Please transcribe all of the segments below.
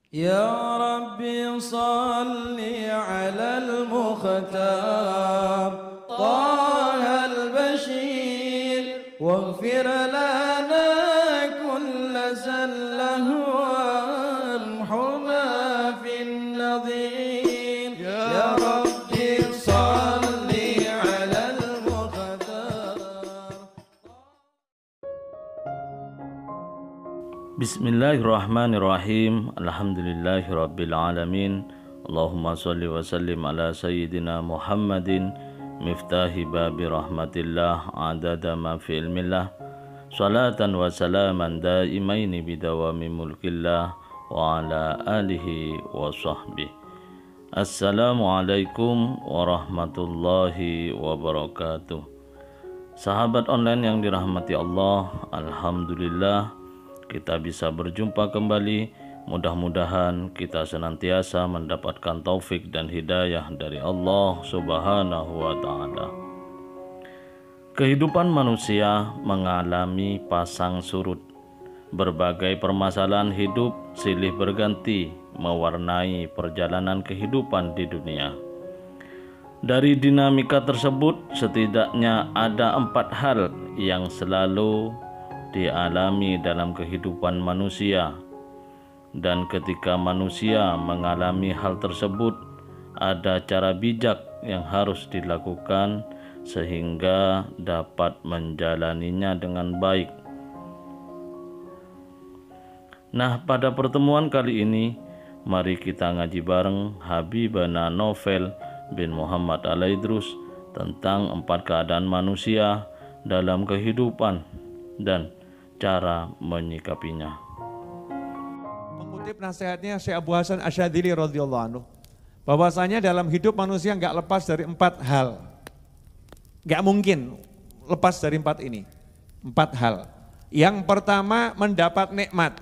يا ربي صل على المختار طه البشير واغفر لنا كل زله وامحنا في النظير يا ربي صل على المختار. Bismillahirrahmanirrahim. Alhamdulillahirabbil alamin. Allahumma shalli wa sallim ala sayyidina Muhammadin miftahi babi rahmatillah adada ma fi ilmillah. Salatan wa salaman daimaini bidawami mulkillah wa ala alihi wa sahbihi. Assalamualaikum warahmatullahi wabarakatuh. Sahabat online yang dirahmati Allah, alhamdulillah kita bisa berjumpa kembali. Mudah-mudahan kita senantiasa mendapatkan taufik dan hidayah dari Allah Subhanahu wa ta'ala. Kehidupan manusia mengalami pasang surut. Berbagai permasalahan hidup silih berganti mewarnai perjalanan kehidupan di dunia. Dari dinamika tersebut setidaknya ada 4 hal yang selalu dialami dalam kehidupan manusia, dan ketika manusia mengalami hal tersebut ada cara bijak yang harus dilakukan sehingga dapat menjalaninya dengan baik. Nah, pada pertemuan kali ini mari kita ngaji bareng Habibana Novel bin Muhammad Al-Idrus tentang 4 keadaan manusia dalam kehidupan dan cara menyikapinya. Mengutip nasihatnya Syekh Abu Hasan Asyadzili radhiyallahu anhu, bahwasanya dalam hidup manusia enggak lepas dari 4 hal. Enggak mungkin lepas dari 4 ini. 4 hal. Yang pertama, mendapat nikmat.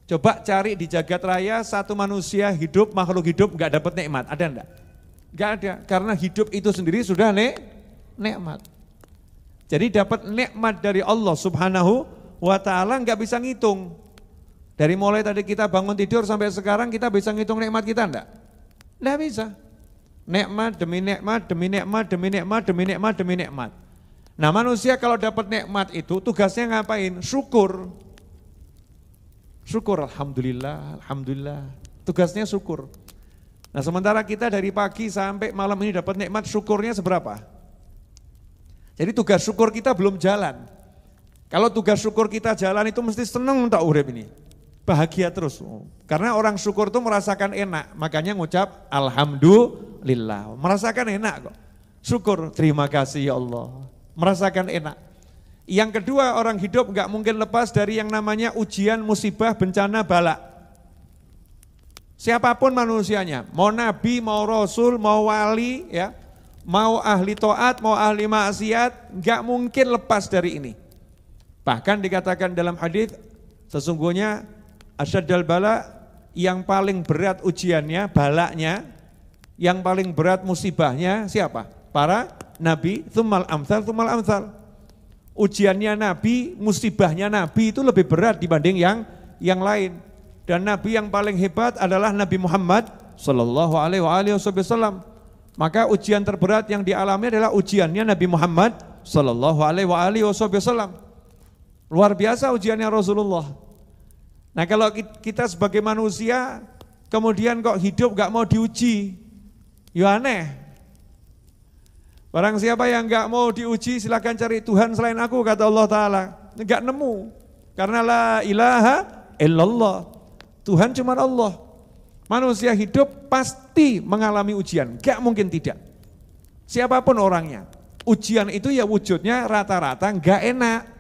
Coba cari di jagat raya satu manusia hidup, makhluk hidup enggak dapat nikmat. Ada enggak? Enggak ada, karena hidup itu sendiri sudah nikmat. Jadi dapat nikmat dari Allah Subhanahu wa ta'ala nggak bisa ngitung. Dari mulai tadi kita bangun tidur sampai sekarang kita bisa ngitung nikmat kita enggak? Enggak bisa. Nikmat demi nikmat, demi nikmat, demi nikmat, demi nikmat, demi nikmat. Nah, manusia kalau dapat nikmat itu tugasnya ngapain? Syukur. Syukur, alhamdulillah, alhamdulillah. Tugasnya syukur. Nah, sementara kita dari pagi sampai malam ini dapat nikmat, syukurnya seberapa? Jadi tugas syukur kita belum jalan. Kalau tugas syukur kita jalan itu mesti seneng tak urip ini. Bahagia terus. Karena orang syukur itu merasakan enak. Makanya ngucap alhamdulillah. Merasakan enak kok. Syukur, terima kasih ya Allah. Merasakan enak. Yang kedua, orang hidup gak mungkin lepas dari yang namanya ujian, musibah, bencana, bala. Siapapun manusianya, mau nabi, mau rasul, mau wali, ya, mau ahli taat, mau ahli maksiat, gak mungkin lepas dari ini. Bahkan dikatakan dalam hadis, sesungguhnya asyaddal bala, yang paling berat ujiannya, balanya, yang paling berat musibahnya siapa? Para nabi, tsummal amsal, tsummal amsal. Ujiannya nabi, musibahnya nabi itu lebih berat dibanding yang lain. Dan nabi yang paling hebat adalah Nabi Muhammad sallallahu alaihi wasallam. Maka ujian terberat yang dialami adalah ujiannya Nabi Muhammad sallallahu alaihi wasallam. Luar biasa ujiannya Rasulullah. Nah, kalau kita sebagai manusia kemudian kok hidup gak mau diuji, ya aneh. Barang siapa yang gak mau diuji silakan cari Tuhan selain aku, kata Allah Ta'ala. Gak nemu, karena la ilaha illallah. Tuhan cuma Allah. Manusia hidup pasti mengalami ujian, gak mungkin tidak. Siapapun orangnya. Ujian itu ya wujudnya rata-rata gak enak.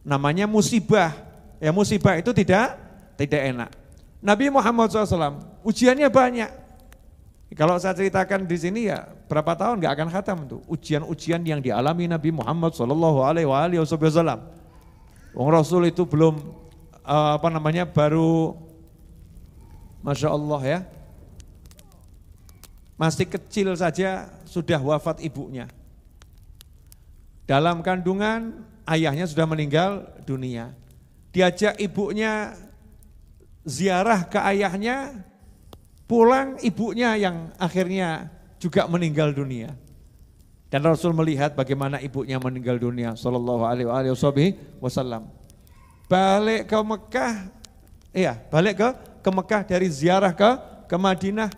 Namanya musibah. Ya, musibah itu tidak enak. Nabi Muhammad SAW ujiannya banyak. Kalau saya ceritakan di sini ya berapa tahun gak akan khatam tuh ujian-ujian yang dialami Nabi Muhammad SAW. Wong Rasul itu belum baru Masya Allah ya, masih kecil saja sudah wafat ibunya. Dalam kandungan ayahnya sudah meninggal dunia. Diajak ibunya ziarah ke ayahnya, pulang ibunya yang akhirnya juga meninggal dunia. Dan Rasul melihat bagaimana ibunya meninggal dunia sallallahu alaihi wasallam. Balik ke Mekah, balik ke Mekah dari ziarah ke Madinah,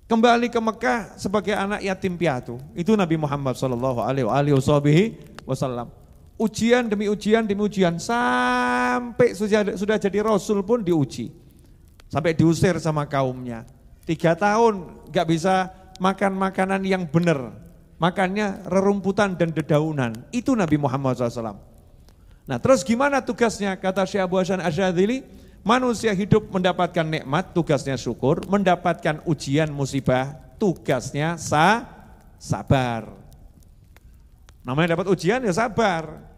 kembali ke Mekah sebagai anak yatim piatu. Itu Nabi Muhammad sallallahu alaihi wasallam. Ujian demi ujian sampai sudah jadi Rasul pun diuji. Sampai diusir sama kaumnya. 3 tahun gak bisa makan makanan yang benar. Makannya rerumputan dan dedaunan. Itu Nabi Muhammad SAW. Nah terus gimana tugasnya? Kata Syekh Abu Hasan Asyadzili, manusia hidup mendapatkan nikmat, tugasnya syukur. Mendapatkan ujian musibah, tugasnya sabar. Namanya dapat ujian ya sabar.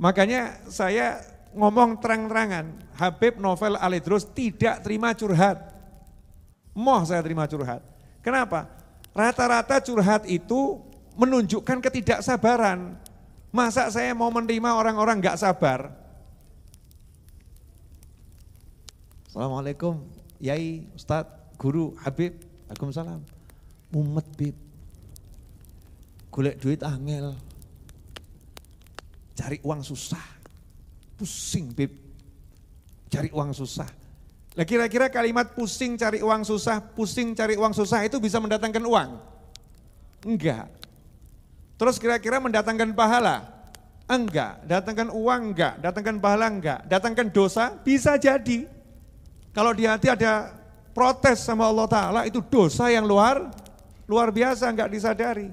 Makanya saya ngomong terang-terangan, Habib Novel Al-Idrus tidak terima curhat. Saya terima curhat. Kenapa? Rata-rata curhat itu menunjukkan ketidaksabaran. Masa saya mau menerima orang-orang gak sabar? Assalamualaikum, Yai, Ustadz, Guru, Habib, Waalaikumsalam. Mumet Bib, golek duit angel, cari uang susah, pusing Bib, cari uang susah. Nah kira-kira kalimat pusing cari uang susah itu bisa mendatangkan uang? Enggak. Terus kira-kira mendatangkan pahala? Enggak. Datangkan uang enggak, datangkan pahala enggak, datangkan dosa? Bisa jadi. Kalau di hati ada protes sama Allah Ta'ala, itu dosa yang luar biasa, enggak disadari.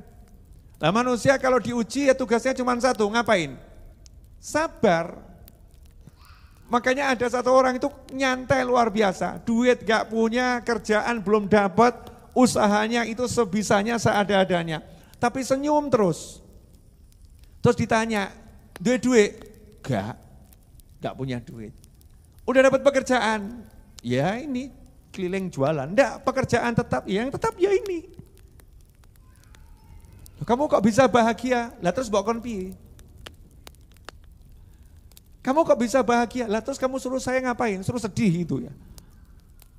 Nah manusia kalau diuji ya tugasnya cuma satu, ngapain? Sabar. Makanya ada satu orang itu nyantai luar biasa, duit gak punya, kerjaan belum dapat, usahanya itu sebisanya seada-adanya. Tapi senyum terus. Terus ditanya, duit? Gak punya duit. Udah dapat pekerjaan? Ya ini, keliling jualan. Enggak, pekerjaan tetap, yang tetap ya ini. Kamu kok bisa bahagia? Lah terus bawa konpi. Kamu kok bisa bahagia? Lah terus kamu suruh saya ngapain? Suruh sedih itu ya.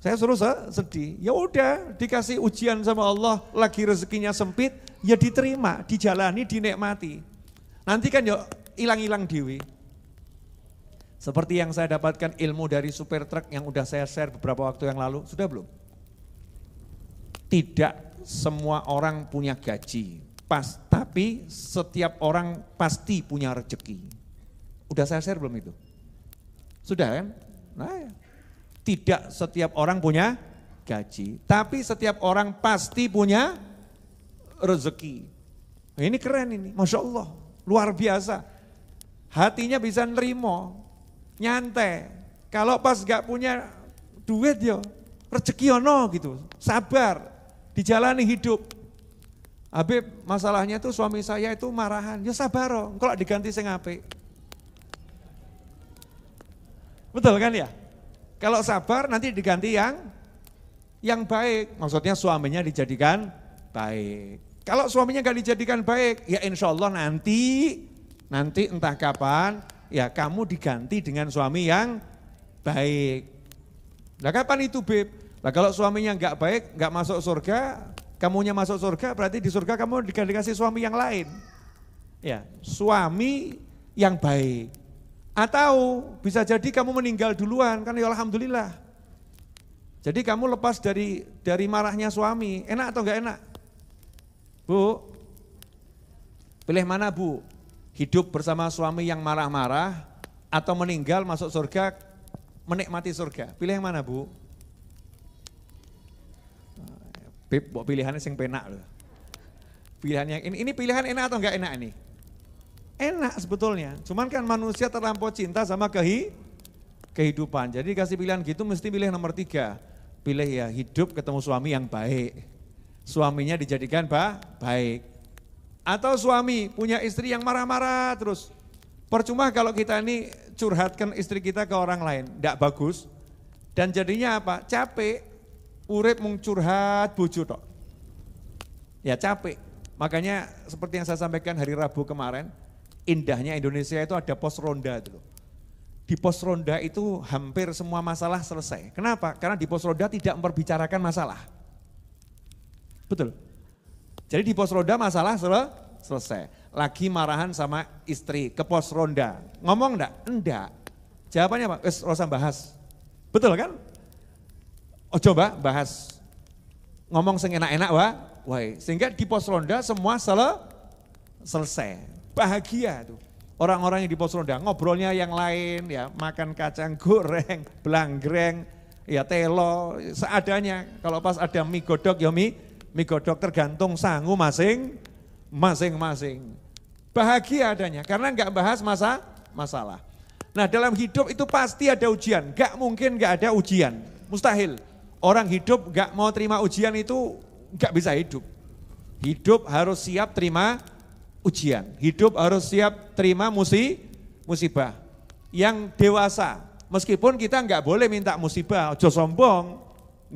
Saya suruh sedih. Ya udah, dikasih ujian sama Allah, lagi rezekinya sempit, ya diterima, dijalani, dinikmati. Nanti kan ya hilang-hilang dewi. Seperti yang saya dapatkan ilmu dari supir truk yang udah saya share beberapa waktu yang lalu, sudah belum? Tidak semua orang punya gaji, tapi setiap orang pasti punya rezeki. Udah saya share belum itu? Sudah kan? Nah ya. Tidak setiap orang punya gaji, tapi setiap orang pasti punya rezeki. Nah, ini keren ini, Masya Allah, luar biasa. Hatinya bisa nerimo, nyantai. Kalau pas gak punya duit ya, rezeki ono gitu, sabar, dijalani hidup. Habib masalahnya tuh suami saya itu marahan, ya sabar oh, kalau diganti sing apik. Betul kan ya? Kalau sabar nanti diganti yang baik. Maksudnya suaminya dijadikan baik. Kalau suaminya gak dijadikan baik, ya insya Allah nanti entah kapan, ya kamu diganti dengan suami yang baik. Nah kapan itu Beb? Nah kalau suaminya gak baik, gak masuk surga, kamunya masuk surga, berarti di surga kamu dikasih suami yang lain. Ya, suami yang baik. Atau bisa jadi kamu meninggal duluan, kan ya alhamdulillah. Jadi kamu lepas dari marahnya suami, enak atau enggak enak? Bu, pilih mana Bu? Hidup bersama suami yang marah-marah atau meninggal masuk surga, menikmati surga. Pilih yang mana Bu? Beb, pilihannya yang penak loh. Pilihan yang ini pilihan enak atau enggak enak ini? Enak sebetulnya, cuman kan manusia terlampau cinta sama kehidupan. Jadi kasih pilihan gitu mesti pilih nomor 3. Pilih ya hidup ketemu suami yang baik. Suaminya dijadikan baik. Atau suami punya istri yang marah-marah terus. Percuma kalau kita ini curhatkan istri kita ke orang lain, enggak bagus. Dan jadinya apa? Capek, urip mung curhat bojo tok. Ya capek. Makanya seperti yang saya sampaikan hari Rabu kemarin, indahnya Indonesia itu ada pos ronda itu loh. Di pos ronda itu hampir semua masalah selesai. Kenapa? Karena di pos ronda tidak memperbicarakan masalah. Betul. Jadi di pos ronda masalah selesai. Lagi marahan sama istri ke pos ronda. Ngomong enggak? Enggak. Jawabannya apa? Usah bahas. Betul kan? Oh coba bahas. Ngomong sing enak-enak wah. Sehingga di pos ronda semua selesai. Bahagia tuh. Orang-orang yang di pos ronda ngobrolnya yang lain ya, makan kacang goreng, belanggreng, ya telo, seadanya. Kalau pas ada mie godok ya mie godok tergantung sangu masing-masing. Bahagia adanya karena enggak bahas masalah. Nah dalam hidup itu pasti ada ujian, enggak mungkin enggak ada ujian, mustahil. Orang hidup enggak mau terima ujian itu enggak bisa hidup. Hidup harus siap terima ujian, hidup harus siap terima musibah. Yang dewasa, meskipun kita enggak boleh minta musibah, ojo sombong,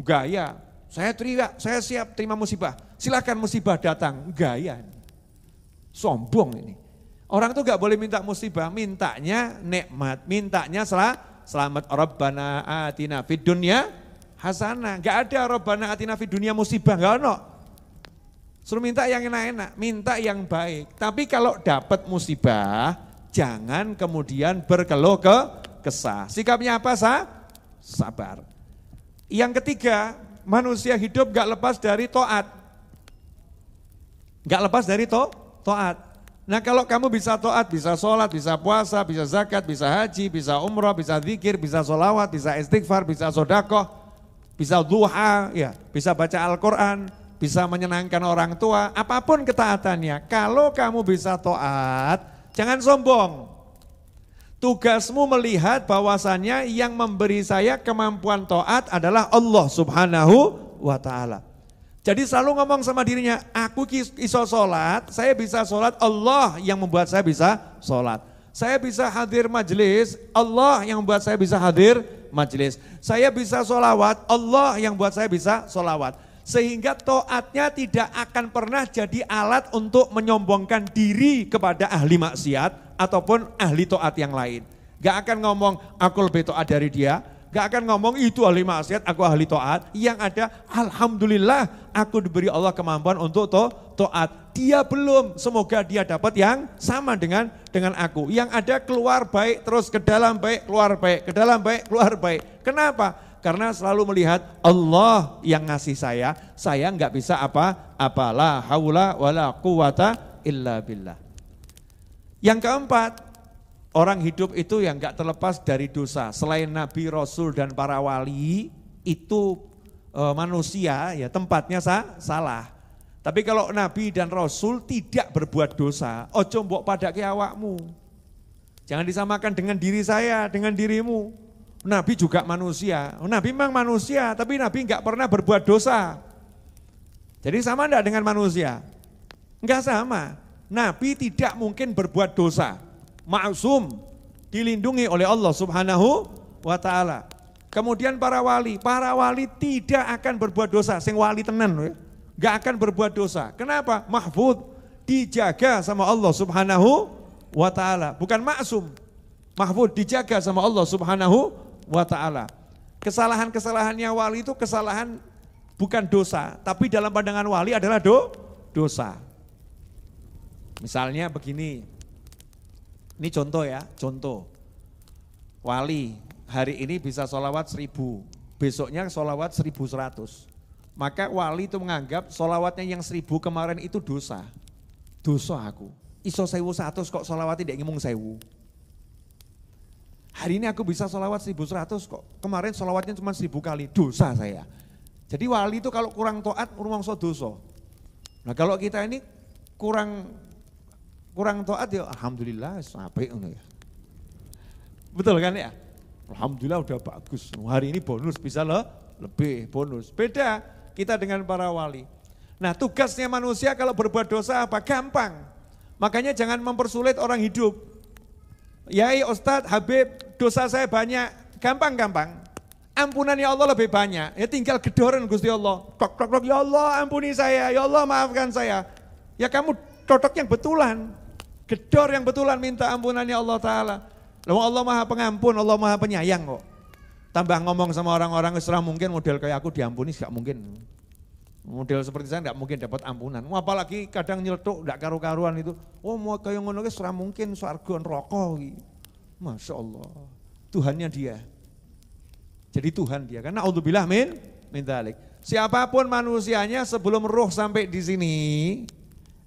gaya. Saya siap terima musibah, silakan musibah datang, gaya. Sombong ini. Orang tuh enggak boleh minta musibah, mintanya nikmat, mintanya selamat. Rabbana atina fid dunya hasanah. Enggak ada Rabbana atina fid dunya musibah, enggak ada. Suruh minta yang enak-enak, minta yang baik. Tapi kalau dapat musibah, jangan kemudian berkeluh kesah. Sikapnya apa? Sabar. Yang ketiga, manusia hidup gak lepas dari taat. Gak lepas dari taat. Nah kalau kamu bisa taat, bisa sholat, bisa puasa, bisa zakat, bisa haji, bisa umrah, bisa zikir, bisa sholawat, bisa istighfar, bisa sodakoh, bisa duha, ya, bisa baca Al-Quran, bisa menyenangkan orang tua, apapun ketaatannya. Kalau kamu bisa taat, jangan sombong. Tugasmu melihat bahwasannya yang memberi saya kemampuan taat adalah Allah Subhanahu wa ta'ala. Jadi selalu ngomong sama dirinya, aku iso sholat, saya bisa sholat, Allah yang membuat saya bisa sholat. Saya bisa hadir majelis, Allah yang membuat saya bisa hadir majelis. Saya bisa sholawat, Allah yang membuat saya bisa sholawat. Sehingga taatnya tidak akan pernah jadi alat untuk menyombongkan diri kepada ahli maksiat ataupun ahli taat yang lain. Gak akan ngomong aku lebih taat dari dia, gak akan ngomong itu ahli maksiat, aku ahli taat. Yang ada alhamdulillah aku diberi Allah kemampuan untuk taat. Dia belum, semoga dia dapat yang sama dengan aku. Yang ada keluar baik terus ke dalam baik, keluar baik, ke dalam baik, keluar baik. Kenapa? Karena selalu melihat Allah yang ngasih saya enggak bisa apa-apa. La haula wala quwata illa billah. Yang keempat, orang hidup itu yang enggak terlepas dari dosa. Selain Nabi, Rasul dan para wali, itu manusia ya tempatnya salah. Tapi kalau Nabi dan Rasul tidak berbuat dosa, ojo mbok padake awakmu. Jangan disamakan dengan diri saya, dengan dirimu. Nabi juga manusia, Nabi memang manusia tapi Nabi enggak pernah berbuat dosa. Jadi sama enggak dengan manusia? Enggak sama, Nabi tidak mungkin berbuat dosa. Ma'sum, dilindungi oleh Allah Subhanahu wa ta'ala. Kemudian para wali tidak akan berbuat dosa, sing wali tenan enggak akan berbuat dosa. Kenapa? Mahfud, dijaga sama Allah Subhanahu wa ta'ala, bukan ma'sum. Mahfud dijaga sama Allah Subhanahu wa ta'ala. Kesalahan-kesalahannya wali itu kesalahan bukan dosa, tapi dalam pandangan wali adalah dosa. Misalnya begini, ini contoh ya, contoh. Wali hari ini bisa sholawat 1000, besoknya sholawat 1100. Maka wali itu menganggap sholawatnya yang 1000 kemarin itu dosa. Dosa aku, iso 1100 kok sholawatnya tidak ngomong 1000. Hari ini aku bisa sholawat 1100 kok, kemarin sholawatnya cuma 1000 kali, dosa saya. Jadi wali itu kalau kurang taat, rumangsa dosa. Nah kalau kita ini kurang taat ya alhamdulillah sampai ya. Betul kan ya? Alhamdulillah udah bagus, hari ini bonus bisa lebih bonus. Beda kita dengan para wali. Nah tugasnya manusia kalau berbuat dosa apa? Gampang. Makanya jangan mempersulit orang hidup. Yai, Ustadz, Habib, dosa saya banyak, gampang-gampang. Ampunan ya Allah lebih banyak, ya tinggal gedoran Gusti Allah. Tok, ya Allah ampuni saya, ya Allah maafkan saya. Ya kamu totok yang betulan, gedor yang betulan minta ampunannya Allah Ta'ala. Loh, Allah Maha Pengampun, Allah Maha Penyayang kok. Tambah ngomong sama orang-orang Islam mungkin model kayak aku diampuni, gak mungkin. Model seperti saya gak mungkin dapat ampunan. Apalagi kadang nyeletuk gak karu-karuan itu. Oh mau kayak ngono ki ora mungkin swarga neraka iki. Masya Allah. Tuhannya dia. Jadi Tuhan dia. Karena naudzubillah min dzalik. Siapapun manusianya sebelum ruh sampai di sini,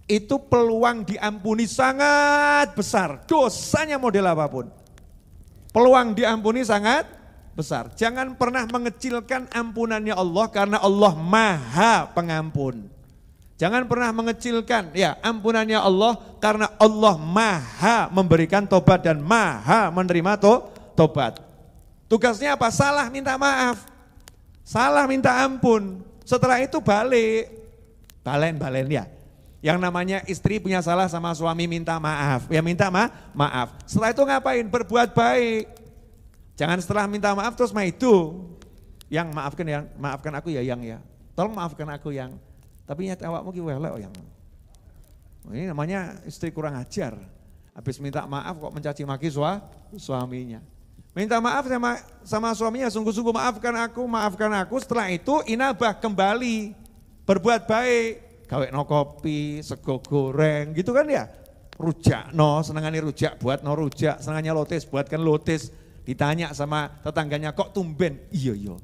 itu peluang diampuni sangat besar. Dosanya model apapun. Peluang diampuni sangat besar. Jangan pernah mengecilkan ampunannya Allah karena Allah Maha Pengampun. Jangan pernah mengecilkan ya ampunannya Allah karena Allah Maha memberikan tobat dan Maha menerima tobat. Tugasnya apa? Salah minta maaf. Salah minta ampun. Setelah itu balik. Balen ya. Yang namanya istri punya salah sama suami minta maaf. Ya minta maaf. Setelah itu ngapain? Berbuat baik. Jangan setelah minta maaf terus itu yang maafkan aku ya yang ya. Tolong maafkan aku yang. Tapi nyata awakmu ki welek yang. Ini namanya istri kurang ajar. Habis minta maaf kok mencaci maki suaminya. Minta maaf sama suaminya, sungguh-sungguh maafkan aku. Setelah itu inabah kembali berbuat baik. Gawe no kopi, sego goreng gitu kan ya. Rujak no, senengane rujak buat no rujak, senengane lotis buatkan lotis. Ditanya sama tetangganya, kok tumben? Iya,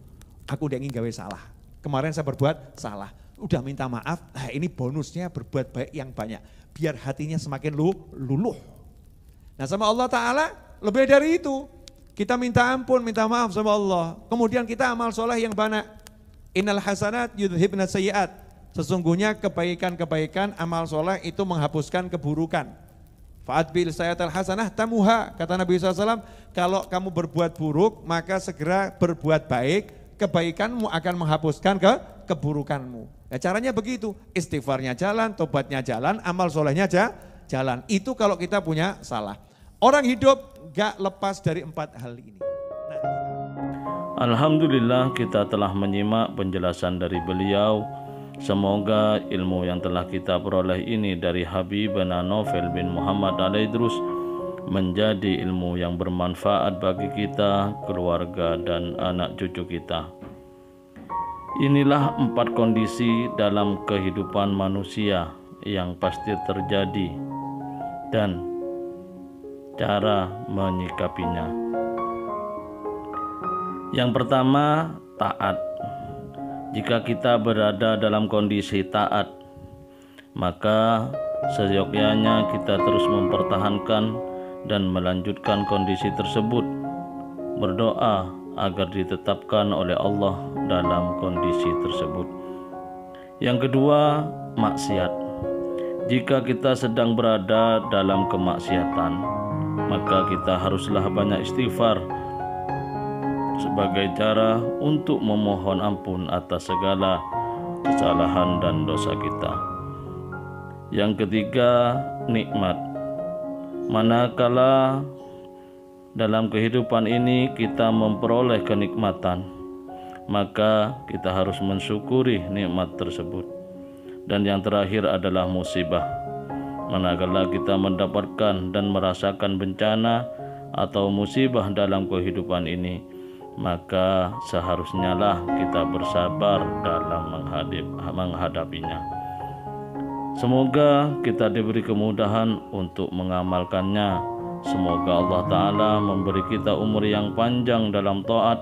aku udah ingin gawe salah. Kemarin saya berbuat salah. Udah minta maaf, nah ini bonusnya berbuat baik yang banyak. Biar hatinya semakin luluh. Nah sama Allah Ta'ala lebih dari itu. Kita minta ampun, minta maaf sama Allah. Kemudian kita amal soleh yang banyak. Innal hasanat yudhibna sayyiat. Sesungguhnya kebaikan-kebaikan amal soleh itu menghapuskan keburukan. Fa'adbil sayyatal hasanah tamuha, kata Nabi SAW, kalau kamu berbuat buruk maka segera berbuat baik, kebaikanmu akan menghapuskan keburukanmu. Ya, caranya begitu, istighfarnya jalan, tobatnya jalan, amal solehnya jalan. Itu kalau kita punya salah. Orang hidup gak lepas dari 4 hal ini. Alhamdulillah kita telah menyimak penjelasan dari beliau. Semoga ilmu yang telah kita peroleh ini dari Habibana Novel bin Muhammad Al-Idrus menjadi ilmu yang bermanfaat bagi kita, keluarga dan anak cucu kita. Inilah 4 kondisi dalam kehidupan manusia yang pasti terjadi dan cara menyikapinya. Yang pertama, taat. Jika kita berada dalam kondisi taat, maka seyogyanya kita terus mempertahankan dan melanjutkan kondisi tersebut. Berdoa agar ditetapkan oleh Allah dalam kondisi tersebut. Yang kedua, maksiat. Jika kita sedang berada dalam kemaksiatan, maka kita haruslah banyak istighfar sebagai cara untuk memohon ampun atas segala kesalahan dan dosa kita. Yang ketiga, nikmat. Manakala dalam kehidupan ini kita memperoleh kenikmatan, maka kita harus mensyukuri nikmat tersebut. Dan yang terakhir adalah musibah. Manakala kita mendapatkan dan merasakan bencana atau musibah dalam kehidupan ini, maka seharusnya lah kita bersabar dalam menghadapinya. Semoga kita diberi kemudahan untuk mengamalkannya. Semoga Allah Ta'ala memberi kita umur yang panjang dalam taat,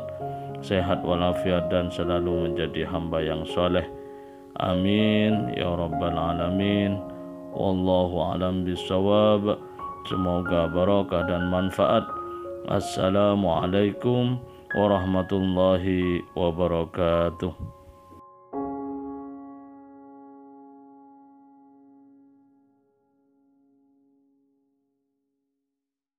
sehat walafiat dan selalu menjadi hamba yang soleh. Amin ya rabbal alamin. Wallahu alam bisawab. Semoga barakah dan manfaat. Assalamualaikum warahmatullahi wabarakatuh.